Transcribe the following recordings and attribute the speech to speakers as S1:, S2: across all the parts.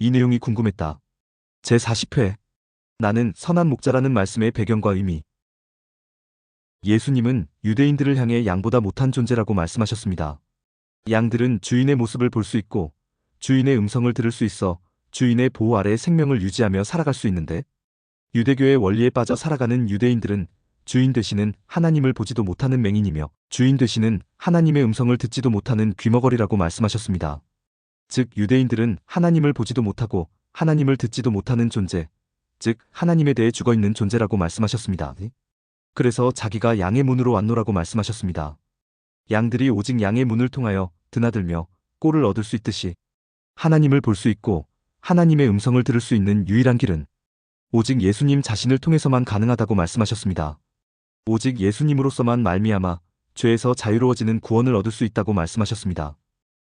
S1: 이 내용이 궁금했다. 제40회 나는 선한 목자라는 말씀의 배경과 의미. 예수님은 유대인들을 향해 양보다 못한 존재라고 말씀하셨습니다. 양들은 주인의 모습을 볼 수 있고 주인의 음성을 들을 수 있어 주인의 보호 아래 생명을 유지하며 살아갈 수 있는데, 유대교의 원리에 빠져 살아가는 유대인들은 주인 되시는 하나님을 보지도 못하는 맹인이며 주인 되시는 하나님의 음성을 듣지도 못하는 귀머거리라고 말씀하셨습니다. 즉 유대인들은 하나님을 보지도 못하고 하나님을 듣지도 못하는 존재, 즉 하나님에 대해 죽어있는 존재라고 말씀하셨습니다. 그래서 자기가 양의 문으로 왔노라고 말씀하셨습니다. 양들이 오직 양의 문을 통하여 드나들며 꼴을 얻을 수 있듯이 하나님을 볼 수 있고 하나님의 음성을 들을 수 있는 유일한 길은 오직 예수님 자신을 통해서만 가능하다고 말씀하셨습니다. 오직 예수님으로서만 말미암아 죄에서 자유로워지는 구원을 얻을 수 있다고 말씀하셨습니다.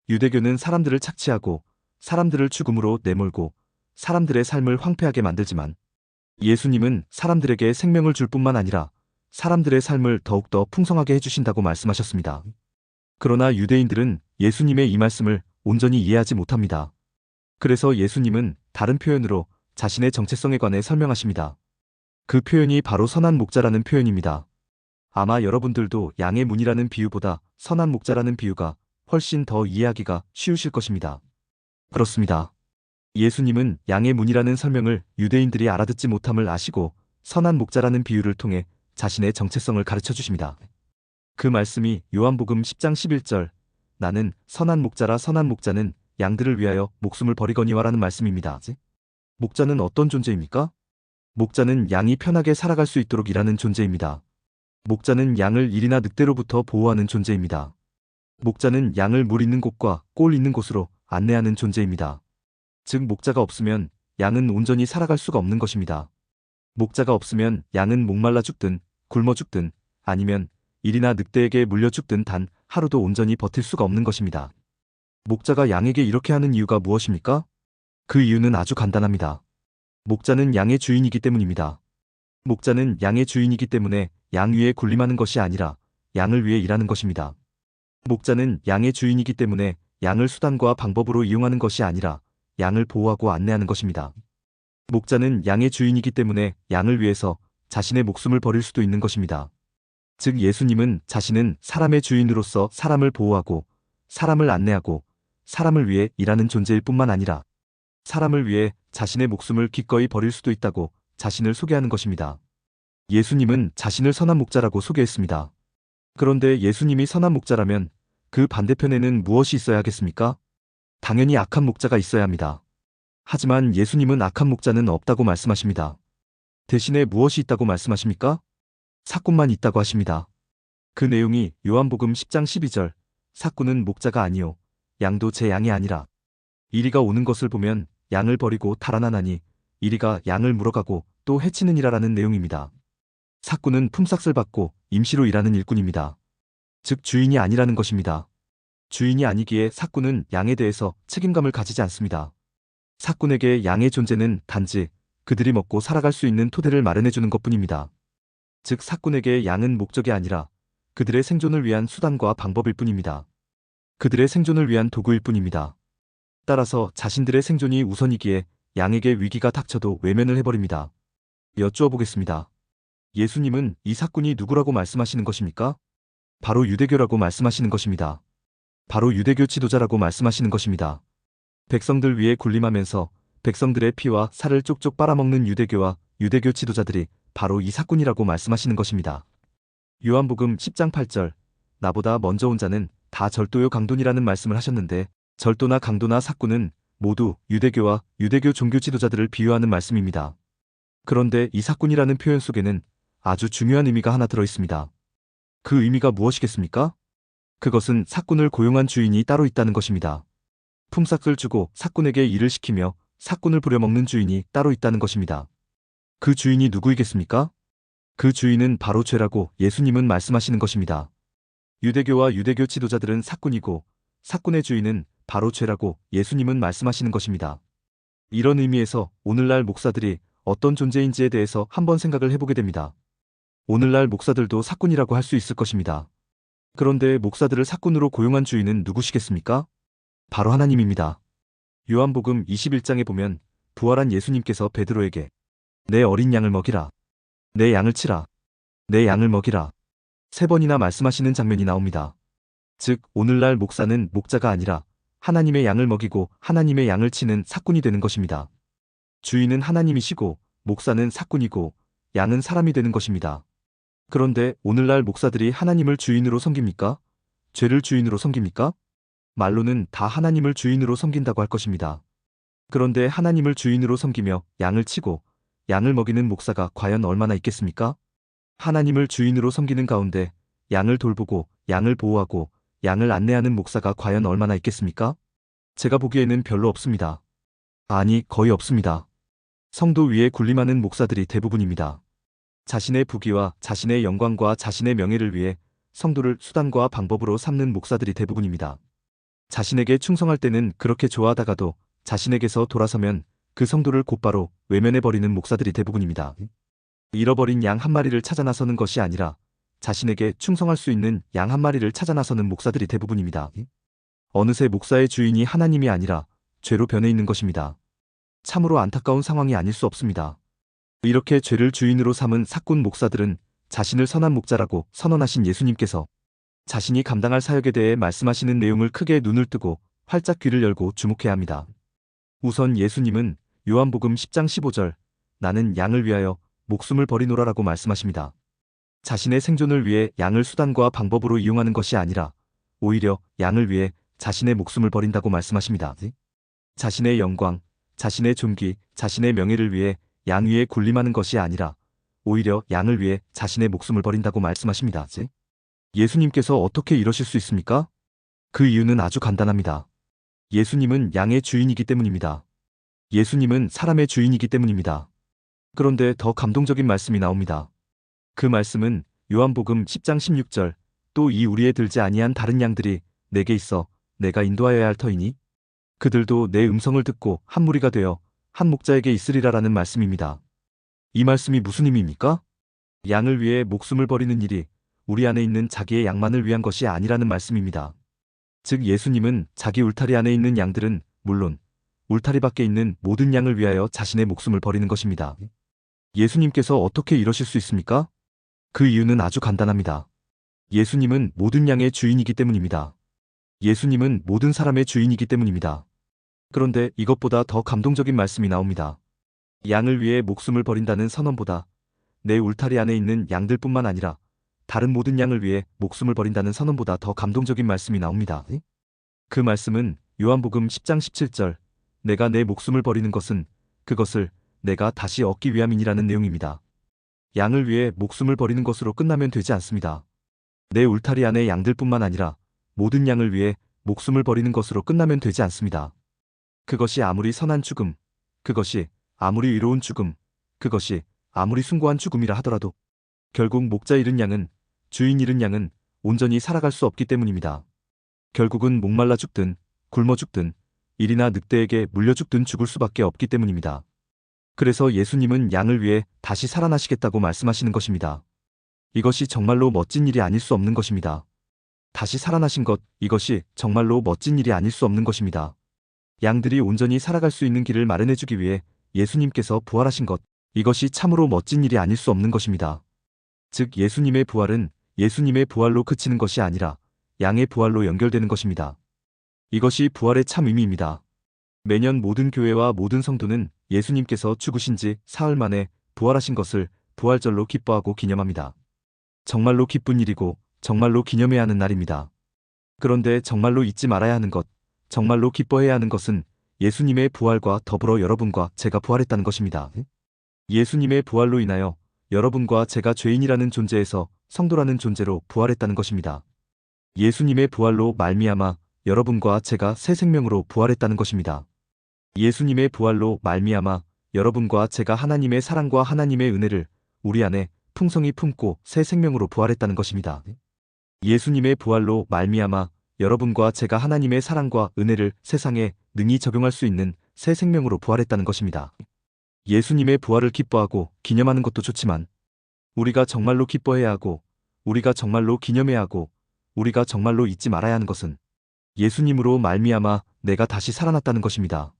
S1: 유대교는 사람들을 착취하고 사람들을 죽음으로 내몰고 사람들의 삶을 황폐하게 만들지만, 예수님은 사람들에게 생명을 줄 뿐만 아니라 사람들의 삶을 더욱더 풍성하게 해주신다고 말씀하셨습니다. 그러나 유대인들은 예수님의 이 말씀을 온전히 이해하지 못합니다. 그래서 예수님은 다른 표현으로 자신의 정체성에 관해 설명하십니다. 그 표현이 바로 선한 목자라는 표현입니다. 아마 여러분들도 양의 문이라는 비유보다 선한 목자라는 비유가 훨씬 더 이해하기가 쉬우실 것입니다. 그렇습니다. 예수님은 양의 문이라는 설명을 유대인들이 알아듣지 못함을 아시고 선한 목자라는 비유를 통해 자신의 정체성을 가르쳐 주십니다. 그 말씀이 요한복음 10장 11절 나는 선한 목자라 선한 목자는 양들을 위하여 목숨을 버리거니와라는 말씀입니다. 목자는 어떤 존재입니까? 목자는 양이 편하게 살아갈 수 있도록 일하는 존재입니다. 목자는 양을 일이나 늑대로부터 보호하는 존재입니다. 목자는 양을 물 있는 곳과 꼴 있는 곳으로 안내하는 존재입니다. 즉 목자가 없으면 양은 온전히 살아갈 수가 없는 것입니다. 목자가 없으면 양은 목말라 죽든 굶어 죽든 아니면 일이나 늑대에게 물려 죽든 단 하루도 온전히 버틸 수가 없는 것입니다. 목자가 양에게 이렇게 하는 이유가 무엇입니까? 그 이유는 아주 간단합니다. 목자는 양의 주인이기 때문입니다. 목자는 양의 주인이기 때문에 양 위에 군림하는 것이 아니라 양을 위해 일하는 것입니다. 목자는 양의 주인이기 때문에 양을 수단과 방법으로 이용하는 것이 아니라 양을 보호하고 안내하는 것입니다. 목자는 양의 주인이기 때문에 양을 위해서 자신의 목숨을 버릴 수도 있는 것입니다. 즉 예수님은 자신은 사람의 주인으로서 사람을 보호하고 사람을 안내하고 사람을 위해 일하는 존재일 뿐만 아니라 사람을 위해 자신의 목숨을 기꺼이 버릴 수도 있다고 자신을 소개하는 것입니다. 예수님은 자신을 선한 목자라고 소개했습니다. 그런데 예수님이 선한 목자라면 그 반대편에는 무엇이 있어야 하겠습니까? 당연히 악한 목자가 있어야 합니다. 하지만 예수님은 악한 목자는 없다고 말씀하십니다. 대신에 무엇이 있다고 말씀하십니까? 사꾼만 있다고 하십니다. 그 내용이 요한복음 10장 12절 사꾼은 목자가 아니요 양도 제 양이 아니라 이리가 오는 것을 보면 양을 버리고 달아나나니 이리가 양을 물어가고 또 해치느니라라는 내용입니다. 사꾼은 품삯을 받고 임시로 일하는 일꾼입니다. 즉 주인이 아니라는 것입니다. 주인이 아니기에 사꾼은 양에 대해서 책임감을 가지지 않습니다. 사꾼에게 양의 존재는 단지 그들이 먹고 살아갈 수 있는 토대를 마련해주는 것뿐입니다. 즉 사꾼에게 양은 목적이 아니라 그들의 생존을 위한 수단과 방법일 뿐입니다. 그들의 생존을 위한 도구일 뿐입니다. 따라서 자신들의 생존이 우선이기에 양에게 위기가 닥쳐도 외면을 해버립니다. 여쭈어 보겠습니다. 예수님은 이 사꾼이 누구라고 말씀하시는 것입니까? 바로 유대교라고 말씀하시는 것입니다. 바로 유대교 지도자라고 말씀하시는 것입니다. 백성들 위에 군림하면서 백성들의 피와 살을 쪽쪽 빨아먹는 유대교와 유대교 지도자들이 바로 이 사꾼이라고 말씀하시는 것입니다. 요한복음 10장 8절 나보다 먼저 온 자는 다 절도요 강도니라는 말씀을 하셨는데, 절도나 강도나 사꾼은 모두 유대교와 유대교 종교 지도자들을 비유하는 말씀입니다. 그런데 이 사꾼이라는 표현 속에는 아주 중요한 의미가 하나 들어 있습니다. 그 의미가 무엇이겠습니까? 그것은 사꾼을 고용한 주인이 따로 있다는 것입니다. 품삯을 주고 사꾼에게 일을 시키며 사꾼을 부려먹는 주인이 따로 있다는 것입니다. 그 주인이 누구이겠습니까? 그 주인은 바로 죄라고 예수님은 말씀하시는 것입니다. 유대교와 유대교 지도자들은 사꾼이고 사꾼의 주인은 바로 죄라고 예수님은 말씀하시는 것입니다. 이런 의미에서 오늘날 목사들이 어떤 존재인지에 대해서 한번 생각을 해보게 됩니다. 오늘날 목사들도 사꾼이라고 할 수 있을 것입니다. 그런데 목사들을 사꾼으로 고용한 주인은 누구시겠습니까? 바로 하나님입니다. 요한복음 21장에 보면 부활한 예수님께서 베드로에게 내 어린 양을 먹이라. 내 양을 치라. 내 양을 먹이라. 3번이나 말씀하시는 장면이 나옵니다. 즉, 오늘날 목사는 목자가 아니라 하나님의 양을 먹이고 하나님의 양을 치는 사꾼이 되는 것입니다. 주인은 하나님이시고 목사는 사꾼이고 양은 사람이 되는 것입니다. 그런데 오늘날 목사들이 하나님을 주인으로 섬깁니까? 죄를 주인으로 섬깁니까? 말로는 다 하나님을 주인으로 섬긴다고 할 것입니다. 그런데 하나님을 주인으로 섬기며 양을 치고 양을 먹이는 목사가 과연 얼마나 있겠습니까? 하나님을 주인으로 섬기는 가운데 양을 돌보고 양을 보호하고 양을 안내하는 목사가 과연 얼마나 있겠습니까? 제가 보기에는 별로 없습니다. 아니, 거의 없습니다. 성도 위에 군림하는 목사들이 대부분입니다. 자신의 부귀와 자신의 영광과 자신의 명예를 위해 성도를 수단과 방법으로 삼는 목사들이 대부분입니다. 자신에게 충성할 때는 그렇게 좋아하다가도 자신에게서 돌아서면 그 성도를 곧바로 외면해버리는 목사들이 대부분입니다. 잃어버린 양 한 마리를 찾아 나서는 것이 아니라 자신에게 충성할 수 있는 양 한 마리를 찾아 나서는 목사들이 대부분입니다. 어느새 목사의 주인이 하나님이 아니라 죄로 변해 있는 것입니다. 참으로 안타까운 상황이 아닐 수 없습니다. 이렇게 죄를 주인으로 삼은 사꾼 목사들은 자신을 선한 목자라고 선언하신 예수님께서 자신이 감당할 사역에 대해 말씀하시는 내용을 크게 눈을 뜨고 활짝 귀를 열고 주목해야 합니다. 우선 예수님은 요한복음 10장 15절 나는 양을 위하여 목숨을 버리노라라고 말씀하십니다. 자신의 생존을 위해 양을 수단과 방법으로 이용하는 것이 아니라 오히려 양을 위해 자신의 목숨을 버린다고 말씀하십니다. 자신의 영광, 자신의 존귀, 자신의 명예를 위해 양 위에 군림하는 것이 아니라 오히려 양을 위해 자신의 목숨을 버린다고 말씀하십니다. 예수님께서 어떻게 이러실 수 있습니까? 그 이유는 아주 간단합니다. 예수님은 양의 주인이기 때문입니다. 예수님은 사람의 주인이기 때문입니다. 그런데 더 감동적인 말씀이 나옵니다. 그 말씀은 요한복음 10장 16절 또 이 우리에 들지 아니한 다른 양들이 내게 있어 내가 인도하여야 할 터이니 그들도 내 음성을 듣고 한 무리가 되어 한 목자에게 있으리라라는 말씀입니다. 이 말씀이 무슨 의미입니까? 양을 위해 목숨을 버리는 일이 우리 안에 있는 자기의 양만을 위한 것이 아니라는 말씀입니다. 즉 예수님은 자기 울타리 안에 있는 양들은 물론 울타리 밖에 있는 모든 양을 위하여 자신의 목숨을 버리는 것입니다. 예수님께서 어떻게 이러실 수 있습니까? 그 이유는 아주 간단합니다. 예수님은 모든 양의 주인이기 때문입니다. 예수님은 모든 사람의 주인이기 때문입니다. 그런데 이것보다 더 감동적인 말씀이 나옵니다. 양을 위해 목숨을 버린다는 선언보다 내 울타리 안에 있는 양들뿐만 아니라 다른 모든 양을 위해 목숨을 버린다는 선언보다 더 감동적인 말씀이 나옵니다. 그 말씀은 요한복음 10장 17절 내가 내 목숨을 버리는 것은 그것을 내가 다시 얻기 위함이니라는 내용입니다. 양을 위해 목숨을 버리는 것으로 끝나면 되지 않습니다. 내 울타리 안의 양들뿐만 아니라 모든 양을 위해 목숨을 버리는 것으로 끝나면 되지 않습니다. 그것이 아무리 선한 죽음, 그것이 아무리 의로운 죽음, 그것이 아무리 숭고한 죽음이라 하더라도 결국 목자 잃은 양은 주인 잃은 양은 온전히 살아갈 수 없기 때문입니다. 결국은 목말라 죽든 굶어 죽든 일이나 늑대에게 물려 죽든 죽을 수밖에 없기 때문입니다. 그래서 예수님은 양을 위해 다시 살아나시겠다고 말씀하시는 것입니다. 이것이 정말로 멋진 일이 아닐 수 없는 것입니다. 다시 살아나신 것, 이것이 정말로 멋진 일이 아닐 수 없는 것입니다. 양들이 온전히 살아갈 수 있는 길을 마련해주기 위해 예수님께서 부활하신 것, 이것이 참으로 멋진 일이 아닐 수 없는 것입니다. 즉 예수님의 부활은 예수님의 부활로 그치는 것이 아니라 양의 부활로 연결되는 것입니다. 이것이 부활의 참 의미입니다. 매년 모든 교회와 모든 성도는 예수님께서 죽으신 지 사흘 만에 부활하신 것을 부활절로 기뻐하고 기념합니다. 정말로 기쁜 일이고 정말로 기념해야 하는 날입니다. 그런데 정말로 잊지 말아야 하는 것, 정말로 기뻐해야 하는 것은 예수님의 부활과 더불어 여러분과 제가 부활했다는 것입니다. 예수님의 부활로 인하여 여러분과 제가 죄인이라는 존재에서 성도라는 존재로 부활했다는 것입니다. 예수님의 부활로 말미암아 여러분과 제가 새 생명으로 부활했다는 것입니다. 예수님의 부활로 말미암아 여러분과 제가 하나님의 사랑과 하나님의 은혜를 우리 안에 풍성히 품고 새 생명으로 부활했다는 것입니다. 예수님의 부활로 말미암아 여러분과 제가 하나님의 사랑과 은혜를 세상에 능히 적용할 수 있는 새 생명으로 부활했다는 것입니다. 예수님의 부활을 기뻐하고 기념하는 것도 좋지만 우리가 정말로 기뻐해야 하고 우리가 정말로 기념해야 하고 우리가 정말로 잊지 말아야 하는 것은 예수님으로 말미암아 내가 다시 살아났다는 것입니다.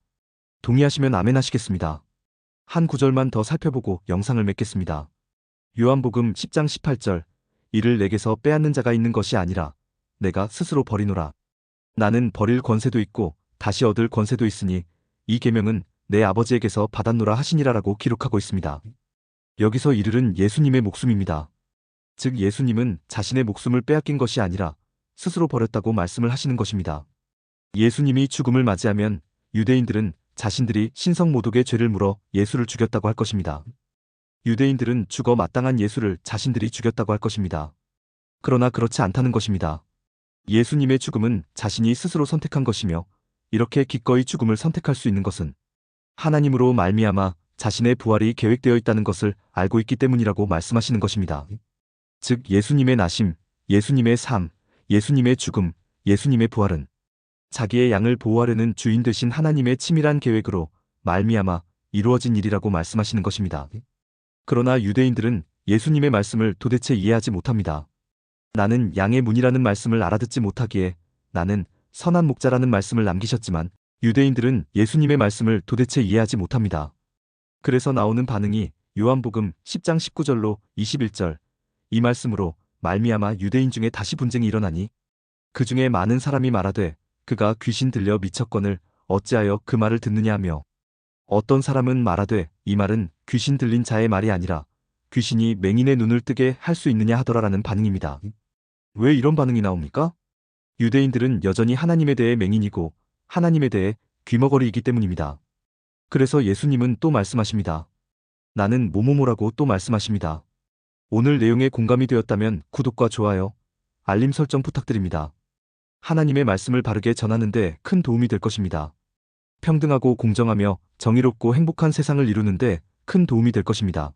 S1: 동의하시면 아멘 하시겠습니다. 한 구절만 더 살펴보고 영상을 맺겠습니다. 요한복음 10장 18절. 이를 내게서 빼앗는 자가 있는 것이 아니라 내가 스스로 버리노라. 나는 버릴 권세도 있고 다시 얻을 권세도 있으니 이 계명은 내 아버지에게서 받았노라 하시니라라고 기록하고 있습니다. 여기서 이르는 예수님의 목숨입니다. 즉 예수님은 자신의 목숨을 빼앗긴 것이 아니라 스스로 버렸다고 말씀을 하시는 것입니다. 예수님이 죽음을 맞이하면 유대인들은 자신들이 신성모독의 죄를 물어 예수를 죽였다고 할 것입니다. 유대인들은 죽어 마땅한 예수를 자신들이 죽였다고 할 것입니다. 그러나 그렇지 않다는 것입니다. 예수님의 죽음은 자신이 스스로 선택한 것이며 이렇게 기꺼이 죽음을 선택할 수 있는 것은 하나님으로 말미암아 자신의 부활이 계획되어 있다는 것을 알고 있기 때문이라고 말씀하시는 것입니다. 즉 예수님의 나심, 예수님의 삶, 예수님의 죽음, 예수님의 부활은 자기의 양을 보호하려는 주인 되신 하나님의 치밀한 계획으로 말미암아 이루어진 일이라고 말씀하시는 것입니다. 그러나 유대인들은 예수님의 말씀을 도대체 이해하지 못합니다. 나는 양의 문이라는 말씀을 알아듣지 못하기에 나는 선한 목자라는 말씀을 남기셨지만 유대인들은 예수님의 말씀을 도대체 이해하지 못합니다. 그래서 나오는 반응이 요한복음 10장 19절로 21절 이 말씀으로 말미암아 유대인 중에 다시 분쟁이 일어나니 그 중에 많은 사람이 말하되 그가 귀신 들려 미쳤거늘 어찌하여 그 말을 듣느냐 하며 어떤 사람은 말하되 이 말은 귀신 들린 자의 말이 아니라 귀신이 맹인의 눈을 뜨게 할 수 있느냐 하더라라는 반응입니다. 왜 이런 반응이 나옵니까? 유대인들은 여전히 하나님에 대해 맹인이고 하나님에 대해 귀머거리이기 때문입니다. 그래서 예수님은 또 말씀하십니다. 나는 뭐뭐뭐라고 또 말씀하십니다. 오늘 내용에 공감이 되었다면 구독과 좋아요, 알림 설정 부탁드립니다. 하나님의 말씀을 바르게 전하는 데 큰 도움이 될 것입니다. 평등하고 공정하며 정의롭고 행복한 세상을 이루는 데 큰 도움이 될 것입니다.